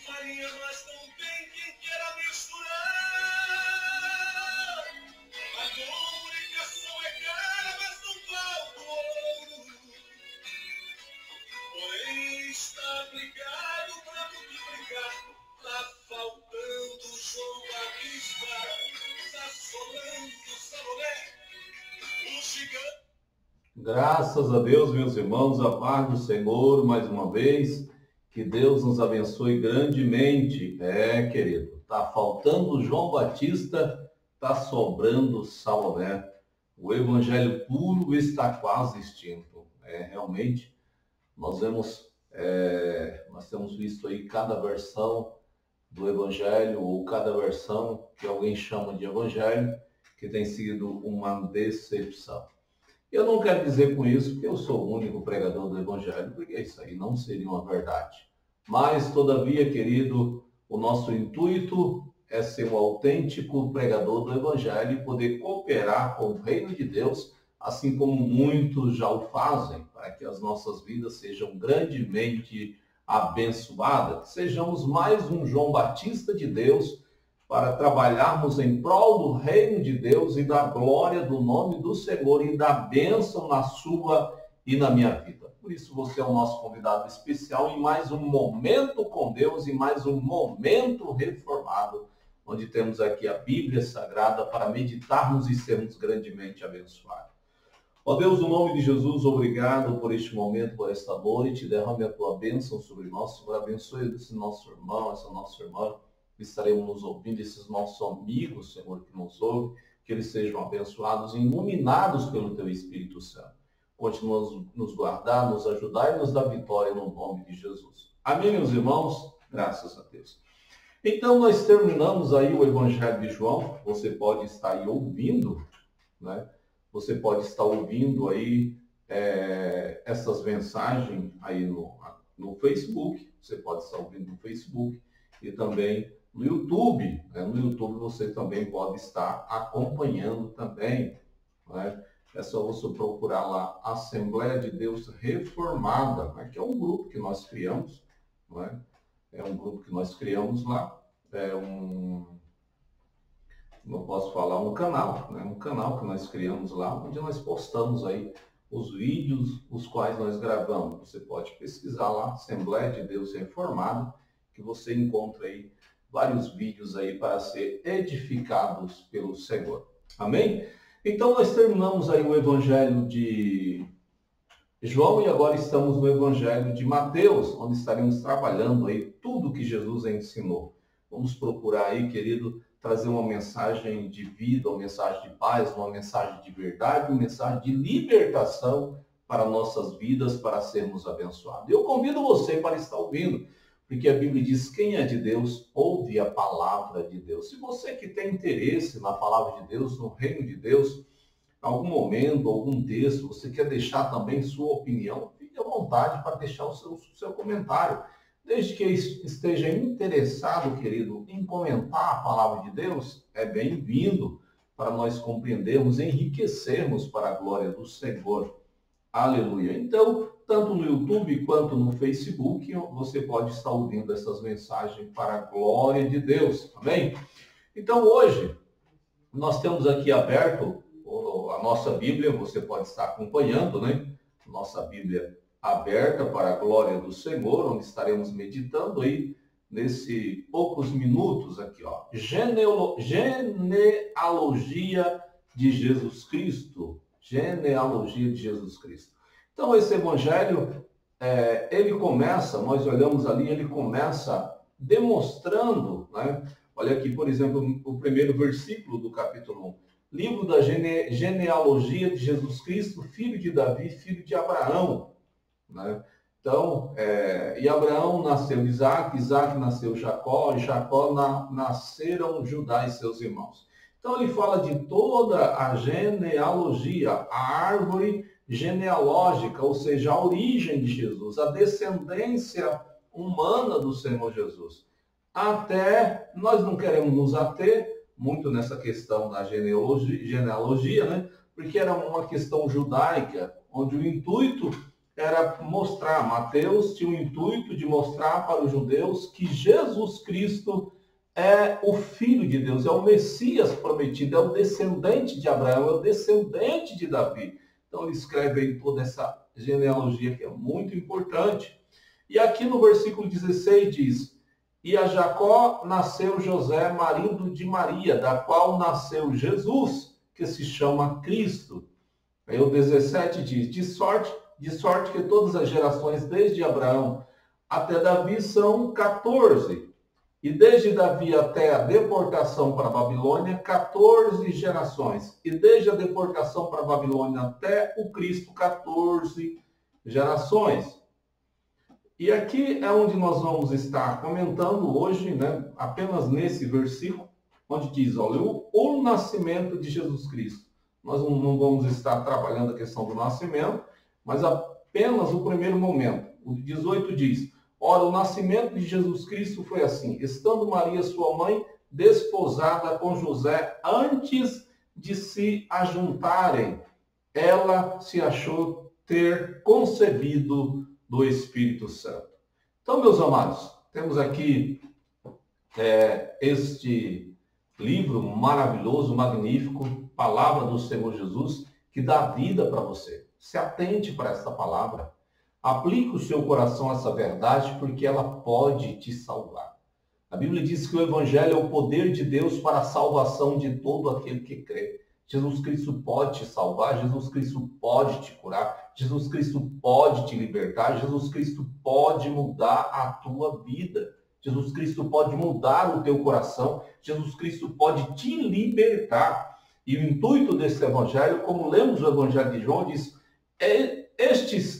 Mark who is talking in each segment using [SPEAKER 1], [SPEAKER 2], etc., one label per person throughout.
[SPEAKER 1] farinha, mas não tem quem queira misturar. A comunicação é cara, mas não falta o ouro. Porém, está aplicado para multiplicar. Tá faltando João Batista, tá sobrando Salomé, o gigante.
[SPEAKER 2] Graças a Deus, meus irmãos, a paz do Senhor, mais uma vez, que Deus nos abençoe grandemente. Querido, tá faltando João Batista, tá sobrando Salomé. O evangelho puro está quase extinto. Realmente, nós temos visto aí cada versão do evangelho, ou cada versão que alguém chama de evangelho, que tem sido uma decepção. Eu não quero dizer com isso que eu sou o único pregador do Evangelho, porque isso aí não seria uma verdade. Mas, todavia, querido, o nosso intuito é ser um autêntico pregador do Evangelho e poder cooperar com o reino de Deus, assim como muitos já o fazem, para que as nossas vidas sejam grandemente abençoadas. Sejamos mais um João Batista de Deus, para trabalharmos em prol do reino de Deus e da glória do nome do Senhor e da bênção na sua e na minha vida. Por isso você é o nosso convidado especial em mais um momento com Deus e mais um momento reformado, onde temos aqui a Bíblia Sagrada para meditarmos e sermos grandemente abençoados. Ó Deus, no nome de Jesus, obrigado por este momento, por esta noite. Derrame a tua bênção sobre nós, Senhor. Abençoe esse nosso irmão, essa nossa irmã, estaremos nos ouvindo, esses nossos amigos, Senhor, que nos ouvem, que eles sejam abençoados e iluminados pelo Teu Espírito Santo. Continua nos guardar, nos ajudar e nos dar vitória no nome de Jesus. Amém, meus irmãos? Graças a Deus. Então, nós terminamos aí o Evangelho de João. Você pode estar aí ouvindo, né? Você pode estar ouvindo aí essas mensagens aí no Facebook. Você pode estar ouvindo no Facebook e também no YouTube. No YouTube você também pode estar acompanhando também. Né? É só você procurar lá Assembleia de Deus Reformada, né? Que é um grupo que nós criamos. Né? É um grupo que nós criamos lá. Não posso falar, um canal. Né? Um canal que nós criamos lá, onde nós postamos aí os vídeos os quais nós gravamos. Você pode pesquisar lá, Assembleia de Deus Reformada, que você encontra aí vários vídeos aí para ser edificados pelo Senhor. Amém? Então nós terminamos aí o Evangelho de João e agora estamos no Evangelho de Mateus, onde estaremos trabalhando aí tudo que Jesus ensinou. Vamos procurar aí, querido, trazer uma mensagem de vida, uma mensagem de paz, uma mensagem de verdade, uma mensagem de libertação para nossas vidas, para sermos abençoados. Eu convido você para estar ouvindo, porque a Bíblia diz, quem é de Deus, ouve a palavra de Deus. Se você que tem interesse na palavra de Deus, no reino de Deus, em algum momento, algum texto, você quer deixar também sua opinião, fique à vontade para deixar o seu comentário. Desde que esteja interessado, querido, em comentar a palavra de Deus, é bem-vindo para nós compreendermos, enriquecermos para a glória do Senhor. Aleluia. Então, tanto no YouTube quanto no Facebook, você pode estar ouvindo essas mensagens para a glória de Deus. Amém? Então, hoje, nós temos aqui aberto a nossa Bíblia, você pode estar acompanhando, né? Nossa Bíblia aberta para a glória do Senhor, onde estaremos meditando aí nesse poucos minutos aqui, ó. Genealogia de Jesus Cristo. Genealogia de Jesus Cristo. Então, esse evangelho, ele começa, nós olhamos ali, ele começa demonstrando, né? Olha aqui, por exemplo, o primeiro versículo do capítulo 1. Livro da genealogia de Jesus Cristo, filho de Davi, filho de Abraão. Né? Então, e Abraão nasceu Isaac, Isaac nasceu Jacó, e Jacó nasceram Judá e seus irmãos. Então, ele fala de toda a genealogia, a árvore genealógica, ou seja, a origem de Jesus, a descendência humana do Senhor Jesus. Até, nós não queremos nos ater muito nessa questão da genealogia, né? Porque era uma questão judaica, onde o intuito era mostrar, Mateus tinha o intuito de mostrar para os judeus que Jesus Cristo é o Filho de Deus, é o Messias prometido, é o descendente de Abraão, é o descendente de Davi. Então ele escreve aí toda essa genealogia que é muito importante. E aqui no versículo 16 diz: e a Jacó nasceu José, marido de Maria, da qual nasceu Jesus, que se chama Cristo. Aí o 17 diz: de sorte que todas as gerações desde Abraão até Davi são 14. E desde Davi até a deportação para a Babilônia, 14 gerações. E desde a deportação para a Babilônia até o Cristo, 14 gerações. E aqui é onde nós vamos estar comentando hoje, né, apenas nesse versículo, onde diz, olha, o nascimento de Jesus Cristo. Nós não vamos estar trabalhando a questão do nascimento, mas apenas o primeiro momento. O 18 diz: ora, o nascimento de Jesus Cristo foi assim: estando Maria, sua mãe, desposada com José, antes de se ajuntarem, ela se achou ter concebido do Espírito Santo. Então, meus amados, temos aqui este livro maravilhoso, magnífico, Palavra do Senhor Jesus, que dá vida para você. Se atente para essa palavra. Aplique o seu coração a essa verdade, porque ela pode te salvar. A Bíblia diz que o Evangelho é o poder de Deus para a salvação de todo aquele que crê. Jesus Cristo pode te salvar, Jesus Cristo pode te curar, Jesus Cristo pode te libertar, Jesus Cristo pode mudar a tua vida. Jesus Cristo pode mudar o teu coração, Jesus Cristo pode te libertar. E o intuito desse Evangelho, como lemos o Evangelho de João, diz,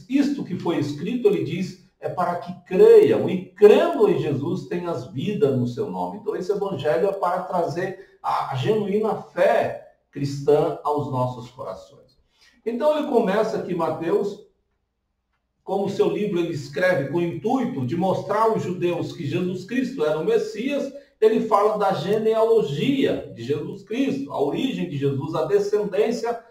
[SPEAKER 2] isto que foi escrito, ele diz, é para que creiam, e crendo em Jesus tenhas vida no seu nome. Então esse Evangelho é para trazer a genuína fé cristã aos nossos corações. Então ele começa aqui, Mateus, como seu livro ele escreve com o intuito de mostrar aos judeus que Jesus Cristo era o Messias, ele fala da genealogia de Jesus Cristo, a origem de Jesus, a descendência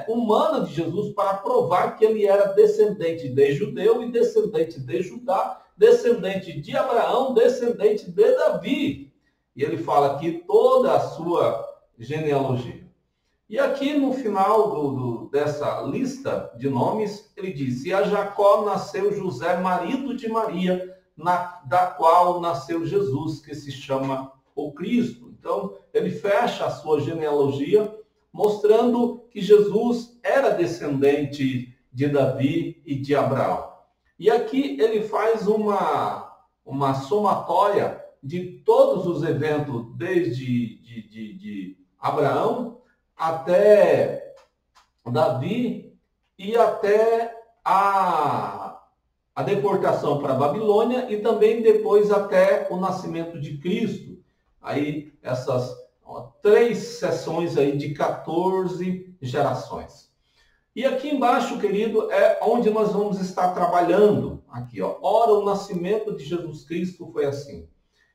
[SPEAKER 2] humana de Jesus, para provar que ele era descendente de judeu e descendente de Judá, descendente de Abraão, descendente de Davi. E ele fala aqui toda a sua genealogia. E aqui no final dessa lista de nomes, ele diz: e a Jacó nasceu José, marido de Maria, da qual nasceu Jesus, que se chama o Cristo. Então, ele fecha a sua genealogia, mostrando que Jesus era descendente de Davi e de Abraão. E aqui ele faz uma somatória de todos os eventos, desde de Abraão até Davi e até a deportação para a Babilônia e também depois até o nascimento de Cristo. Aí essas 3 sessões aí de 14 gerações. E aqui embaixo, querido, é onde nós vamos estar trabalhando. Aqui, ó. Ora, o nascimento de Jesus Cristo foi assim: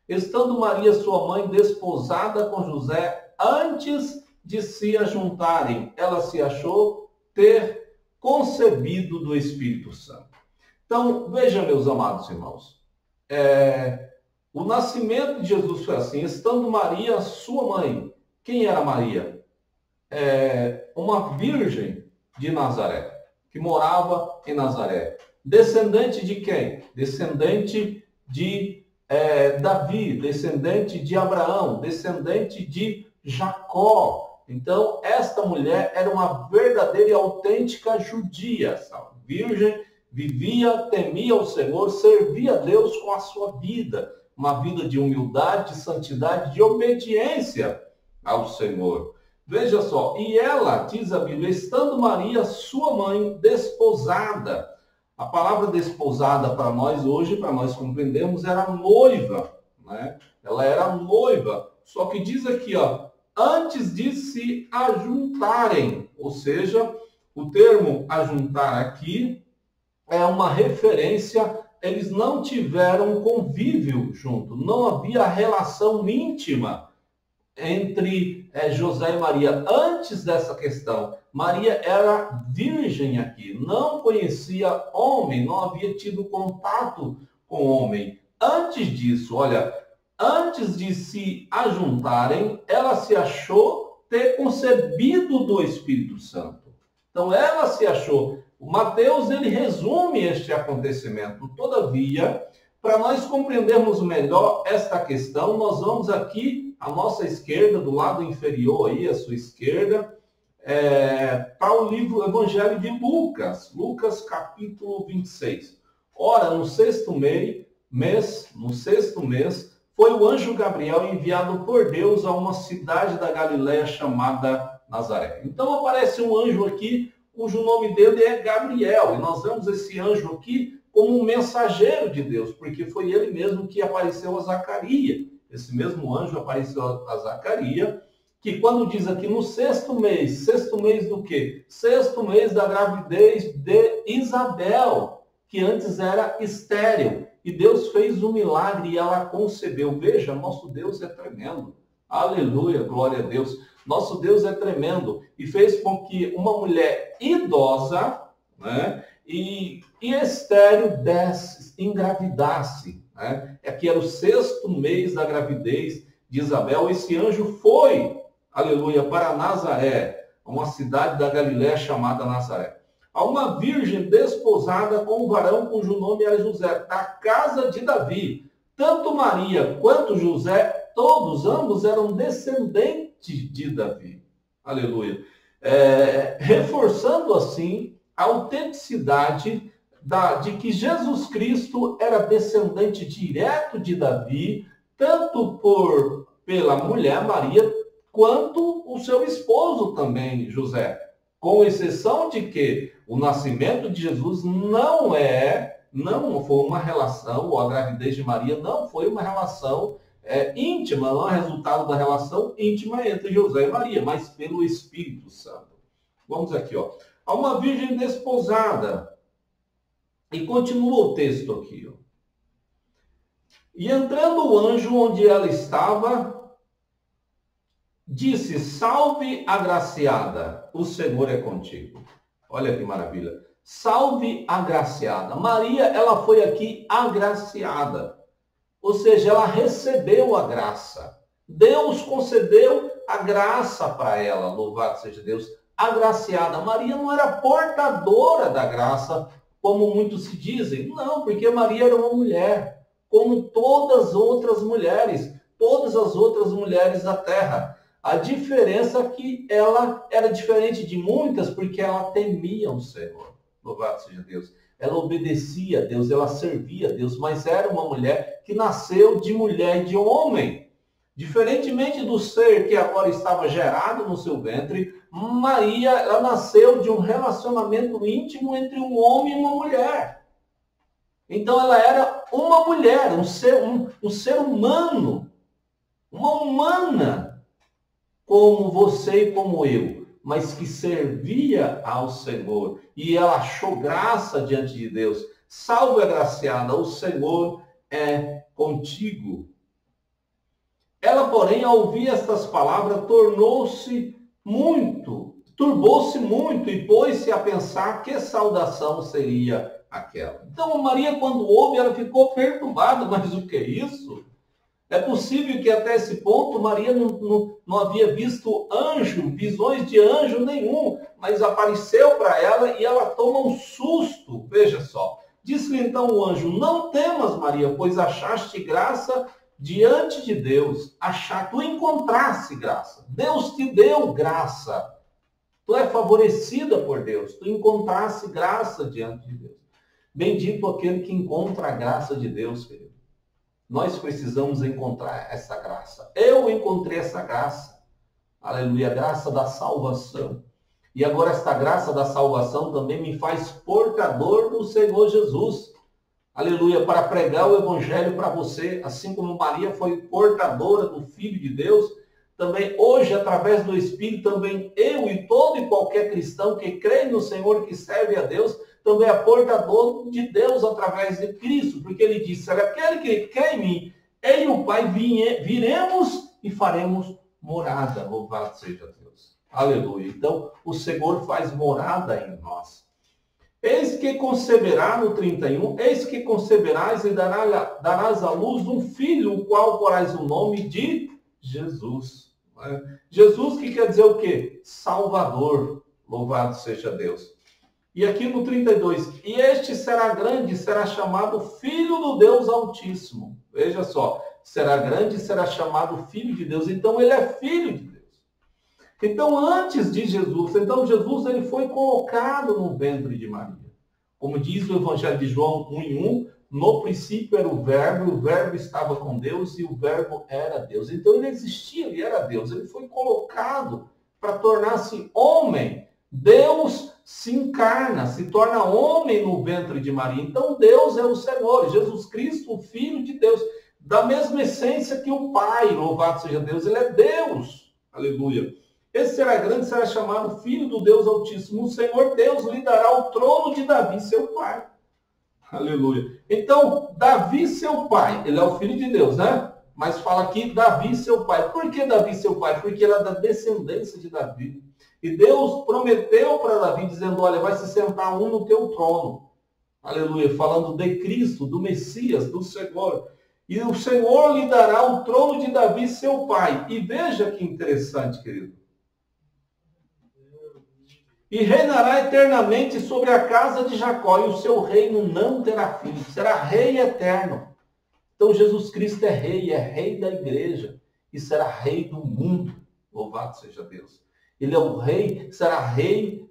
[SPEAKER 2] estando Maria, sua mãe, desposada com José, antes de se ajuntarem, ela se achou ter concebido do Espírito Santo. Então, veja, meus amados irmãos, o nascimento de Jesus foi assim: estando Maria, sua mãe. Quem era Maria? Uma virgem de Nazaré, que morava em Nazaré. Descendente de quem? Descendente de Davi, descendente de Abraão, descendente de Jacó. Então, esta mulher era uma verdadeira e autêntica judia, sabe? Virgem, vivia, temia o Senhor, servia a Deus com a sua vida. Uma vida de humildade, de santidade, de obediência ao Senhor. Veja só, e ela, diz a Bíblia, estando Maria, sua mãe, desposada. A palavra desposada para nós hoje, para nós compreendermos, era noiva, né? Ela era noiva. Só que diz aqui, ó, antes de se ajuntarem, ou seja, o termo ajuntar aqui é uma referência, eles não tiveram convívio junto, não havia relação íntima entre José e Maria antes dessa questão. Maria era virgem aqui, não conhecia homem, não havia tido contato com homem. Antes disso, olha, antes de se ajuntarem, ela se achou ter concebido do Espírito Santo. Então, ela se achou. O Mateus, ele resume este acontecimento. Todavia, para nós compreendermos melhor esta questão, nós vamos aqui, à nossa esquerda, do lado inferior aí, à sua esquerda, para o livro Evangelho de Lucas, Lucas capítulo 26. Ora, no sexto mês, foi o anjo Gabriel enviado por Deus a uma cidade da Galiléia chamada Nazaré. Então aparece um anjo aqui, cujo nome dele é Gabriel, e nós vemos esse anjo aqui como um mensageiro de Deus, porque foi ele mesmo que apareceu a Zacarias. Esse mesmo anjo apareceu a Zacarias, que quando diz aqui no sexto mês do quê? Sexto mês da gravidez de Isabel, que antes era estéril. E Deus fez um milagre e ela concebeu. Veja, nosso Deus é tremendo. Aleluia, glória a Deus. Nosso Deus é tremendo. E fez com que uma mulher idosa, né, e estéril engravidasse. Né? Aqui era o sexto mês da gravidez de Isabel. Esse anjo foi, aleluia, para Nazaré, uma cidade da Galiléia chamada Nazaré. A uma virgem desposada com um varão cujo nome era José, da casa de Davi. Tanto Maria quanto José, ambos eram descendentes de Davi. Aleluia. Reforçando assim a autenticidade de que Jesus Cristo era descendente direto de Davi, tanto pela mulher Maria, quanto o seu esposo também, José. Com exceção de que o nascimento de Jesus não foi uma relação, ou a gravidez de Maria não foi uma relação íntima, não é resultado da relação íntima entre José e Maria, mas pelo Espírito Santo. Vamos aqui, ó. Há uma virgem desposada. E continua o texto aqui, ó. E entrando o anjo onde ela estava, disse: salve, agraciada, o Senhor é contigo. Olha que maravilha. Salve, agraciada. Maria, ela foi aqui agraciada. Ou seja, ela recebeu a graça. Deus concedeu a graça para ela. Louvado seja Deus. Agraciada. Maria não era portadora da graça, como muitos se dizem. Não, porque Maria era uma mulher, como todas as outras mulheres da terra. A diferença é que ela era diferente de muitas porque ela temia o Senhor. Louvado seja Deus. Ela obedecia a Deus, ela servia a Deus, mas era uma mulher que nasceu de mulher e de homem. Diferentemente do ser que agora estava gerado no seu ventre, Maria, ela nasceu de um relacionamento íntimo entre um homem e uma mulher. Então ela era uma mulher, um ser humano, uma humana, como você e como eu, mas que servia ao Senhor. E ela achou graça diante de Deus. Salve, agraciada, o Senhor é contigo. Ela, porém, ao ouvir estas palavras, turbou-se muito e pôs-se a pensar que saudação seria aquela. Então, Maria, quando ouve, ela ficou perturbada. Mas o que é isso? É possível que até esse ponto Maria não havia visto visões de anjo nenhum, mas apareceu para ela e ela toma um susto. Veja só. Disse-lhe então o anjo: não temas, Maria, pois achaste graça diante de Deus. Tu encontraste graça. Deus te deu graça. Tu é favorecida por Deus. Tu encontraste graça diante de Deus. Bendito aquele que encontra a graça de Deus, querido. Nós precisamos encontrar essa graça. Eu encontrei essa graça. Aleluia, a graça da salvação. E agora esta graça da salvação também me faz portador do Senhor Jesus. Aleluia, para pregar o evangelho para você, assim como Maria foi portadora do Filho de Deus, também hoje, através do Espírito, também eu e todo e qualquer cristão que crê no Senhor, que serve a Deus, também é portador de Deus através de Cristo, porque ele disse: aquele que crê em mim, eu e o Pai viremos e faremos morada. Louvado seja Deus. Aleluia. Então, o Senhor faz morada em nós. Eis que conceberá, no 31, eis que conceberás e darás à luz um filho, o qual porás o nome de Jesus. Jesus que quer dizer o quê? Salvador. Louvado seja Deus. E aqui no 32, e este será grande, será chamado Filho do Deus Altíssimo. Veja só, será grande e será chamado Filho de Deus. Então ele é Filho de Deus. Então antes de Jesus, Jesus ele foi colocado no ventre de Maria. Como diz o Evangelho de João 1:1, no princípio era o Verbo estava com Deus e o Verbo era Deus. Então ele existia, ele era Deus. Ele foi colocado para tornar-se homem. Deus se encarna, se torna homem no ventre de Maria. Então Deus é o Senhor, Jesus Cristo, o Filho de Deus, da mesma essência que o Pai, louvado seja Deus, ele é Deus. Aleluia. Esse será grande, será chamado Filho do Deus Altíssimo. O Senhor Deus lhe dará o trono de Davi, seu pai. Aleluia. Então, Davi, seu pai, ele é o Filho de Deus, né? Mas fala aqui, Davi, seu pai. Por que Davi, seu pai? Porque ele é da descendência de Davi. E Deus prometeu para Davi, dizendo, olha, vai se sentar um no teu trono. Aleluia. Falando de Cristo, do Messias, do Senhor. E o Senhor lhe dará o trono de Davi, seu pai. E veja que interessante, querido. E reinará eternamente sobre a casa de Jacó, e o seu reino não terá fim. Será rei eterno. Então Jesus Cristo é rei da igreja, e será rei do mundo. Louvado seja Deus. Ele é o rei, será rei,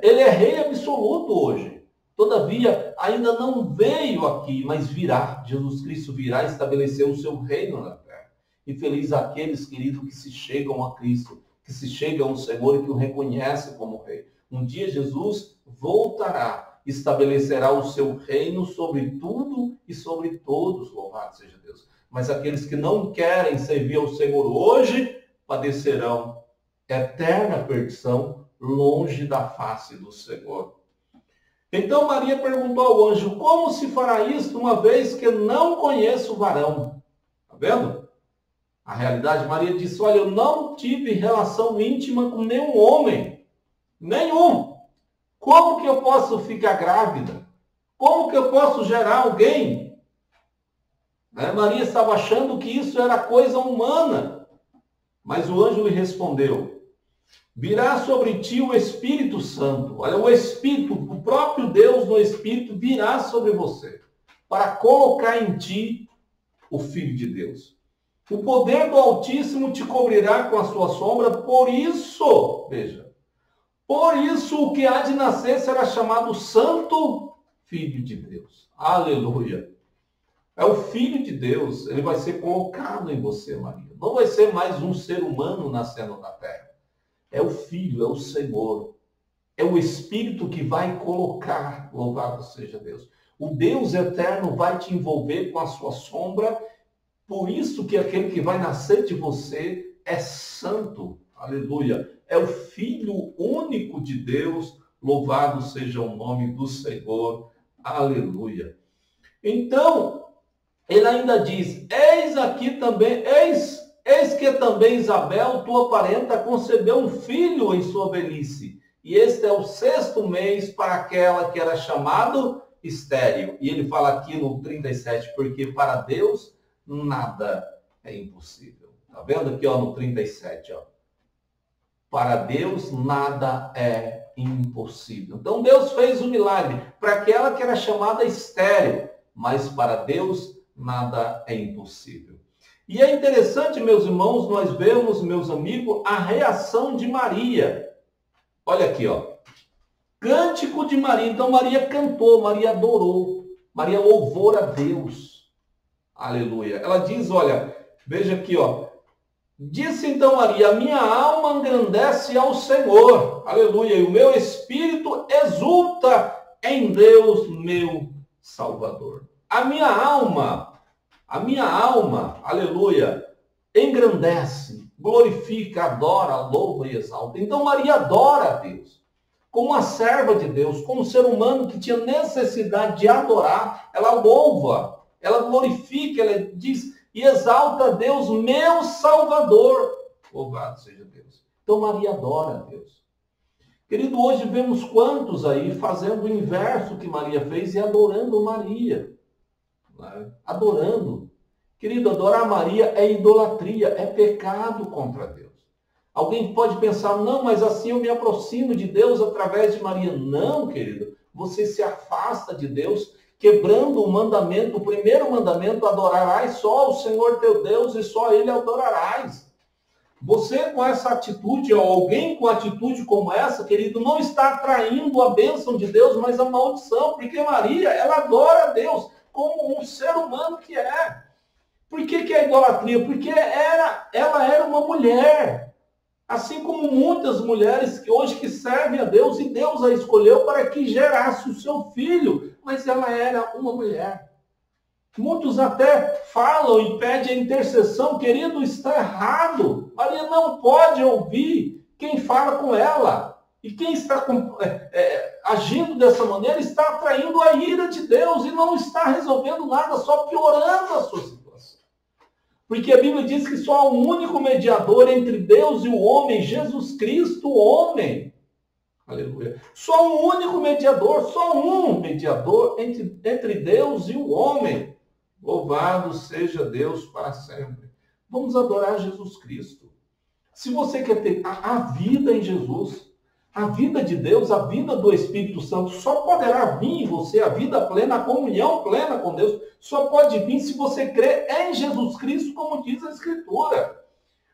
[SPEAKER 2] ele é rei absoluto hoje. Todavia, ainda não veio aqui, mas virá. Jesus Cristo virá estabelecer o seu reino na terra. E feliz aqueles, queridos, que se chegam a Cristo, que se chegam ao Senhor e que o reconhecem como rei. Um dia Jesus voltará, estabelecerá o seu reino sobre tudo e sobre todos, louvado seja Deus. Mas aqueles que não querem servir ao Senhor hoje, padecerão eterna perdição longe da face do Senhor. Então Maria perguntou ao anjo, como se fará isto uma vez que não conheço o varão? Está vendo? A realidade, Maria disse, olha, eu não tive relação íntima com nenhum homem. Nenhum. Como que eu posso ficar grávida? Como que eu posso gerar alguém? Maria estava achando que isso era coisa humana. Mas o anjo lhe respondeu, virá sobre ti o Espírito Santo. Olha, o Espírito, o próprio Deus no Espírito virá sobre você para colocar em ti o Filho de Deus. O poder do Altíssimo te cobrirá com a sua sombra, por isso, veja, por isso o que há de nascer será chamado Santo Filho de Deus. Aleluia. É o Filho de Deus, ele vai ser colocado em você, Maria. Não vai ser mais um ser humano nascendo na terra. É o Filho, é o Senhor. É o Espírito que vai colocar, louvado seja Deus. O Deus eterno vai te envolver com a sua sombra. Por isso que aquele que vai nascer de você é santo. Aleluia. É o Filho único de Deus. Louvado seja o nome do Senhor. Aleluia. Então, ele ainda diz, eis que também Isabel, tua parenta, concebeu um filho em sua velhice. E este é o 6º mês para aquela que era chamado estéril. E ele fala aqui no 37, porque para Deus nada é impossível. Está vendo aqui no 37? Para Deus nada é impossível. Então Deus fez um milagre para aquela que era chamada estéril, mas para Deus nada é impossível. E é interessante, meus irmãos, nós vemos, meus amigos, a reação de Maria. Olha aqui, Cântico de Maria. Então Maria cantou, Maria adorou, Maria louvou a Deus. Aleluia. Ela diz, olha, veja aqui, disse então Maria, a minha alma engrandece ao Senhor. Aleluia. E o meu espírito exulta em Deus, meu Salvador. A minha alma, aleluia, engrandece, glorifica, adora, louva e exalta. Então Maria adora a Deus. Como uma serva de Deus, como um ser humano que tinha necessidade de adorar, ela louva, ela glorifica, ela diz e exalta a Deus, meu Salvador. Louvado seja Deus. Então Maria adora a Deus. Querido, hoje vemos quantos aí fazendo o inverso que Maria fez e adorando Maria. Né? Adorando. Querido, adorar Maria é idolatria, é pecado contra Deus. Alguém pode pensar, não, mas assim eu me aproximo de Deus através de Maria. Não, querido. Você se afasta de Deus, quebrando o mandamento, o primeiro mandamento, adorarás só o Senhor teu Deus e só Ele adorarás. Você com essa atitude, ou alguém com atitude como essa, querido, não está atraindo a bênção de Deus, mas a maldição, porque Maria, ela adora a Deus como um ser humano que é. Por que é idolatria? Porque ela era uma mulher. Assim como muitas mulheres que hoje que servem a Deus, e Deus a escolheu para que gerasse o seu filho, mas ela era uma mulher. Muitos até falam e pedem a intercessão, querido, está errado. Maria não pode ouvir quem fala com ela. E quem está agindo dessa maneira está atraindo a ira de Deus e não está resolvendo nada, só piorando a sua situação. Porque a Bíblia diz que só há um único mediador entre Deus e o homem, Jesus Cristo, o homem. Aleluia. Só um único mediador, só um mediador entre Deus e o homem. Louvado seja Deus para sempre. Vamos adorar Jesus Cristo. Se você quer ter a vida em Jesus, a vida de Deus, a vida do Espírito Santo, só poderá vir em você a vida plena, a comunhão plena com Deus, só pode vir se você crer em Jesus Cristo, como diz a Escritura.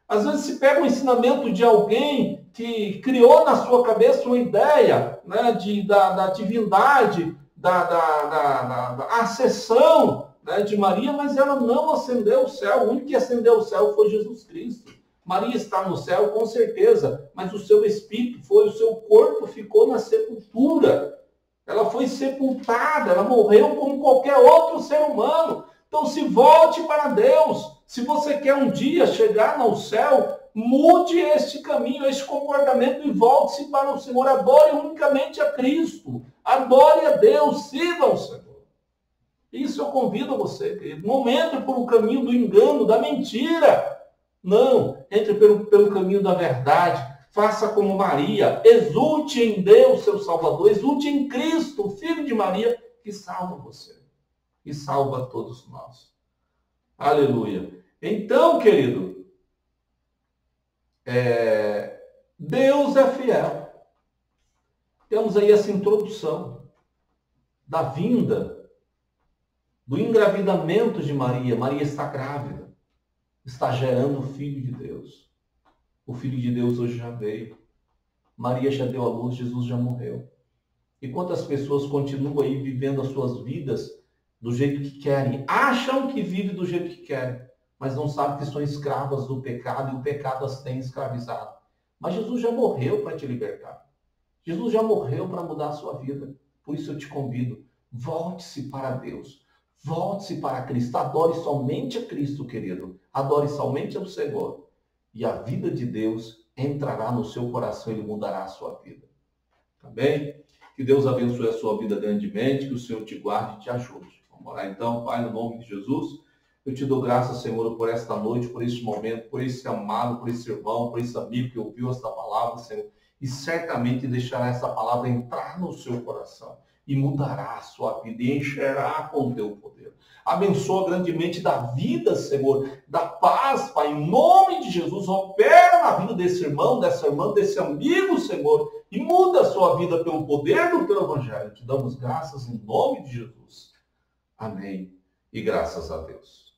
[SPEAKER 2] Às vezes se pega um ensinamento de alguém que criou na sua cabeça uma ideia, né, da divindade, da ascensão, né, de Maria, mas ela não ascendeu ao céu. O único que ascendeu ao céu foi Jesus Cristo. Maria está no céu, com certeza, mas o seu espírito foi, o seu corpo ficou na sepultura. Ela foi sepultada, ela morreu como qualquer outro ser humano. Então se volte para Deus. Se você quer um dia chegar no céu, mude este caminho, este comportamento e volte-se para o Senhor. Adore unicamente a Cristo. Adore a Deus, sirva ao Senhor. Isso eu convido a você, querido. Não entre por o caminho do engano, da mentira. Não, entre pelo caminho da verdade. Faça como Maria. Exulte em Deus, seu Salvador. Exulte em Cristo, o Filho de Maria, que salva você. E salva todos nós. Aleluia. Então, querido, Deus é fiel. Temos aí essa introdução da vinda, do engravidamento de Maria. Maria está grávida, está gerando o Filho de Deus. O Filho de Deus hoje já veio. Maria já deu à luz, Jesus já morreu. E quantas pessoas continuam aí vivendo as suas vidas do jeito que querem, acham que vivem do jeito que querem, mas não sabem que são escravas do pecado e o pecado as tem escravizado. Mas Jesus já morreu para te libertar. Jesus já morreu para mudar a sua vida. Por isso eu te convido, volte-se para Deus. Volte-se para Cristo. Adore somente a Cristo, querido. Adore somente ao Senhor. E a vida de Deus entrará no seu coração e Ele mudará a sua vida. Tá bem? Que Deus abençoe a sua vida grandemente, que o Senhor te guarde e te ajude. Vamos orar então, Pai, no nome de Jesus. Eu te dou graças, Senhor, por esta noite, por este momento, por esse amado, por esse irmão, por esse amigo que ouviu esta palavra, Senhor. E certamente deixará essa palavra entrar no seu coração e mudará a sua vida e encherá com o teu poder. Abençoa grandemente da vida, Senhor, da paz, Pai, em nome de Jesus. Opera na vida desse irmão, dessa irmã, desse amigo, Senhor, e muda a sua vida pelo poder do teu evangelho. Te damos graças em nome de Jesus. Amém. E graças a Deus.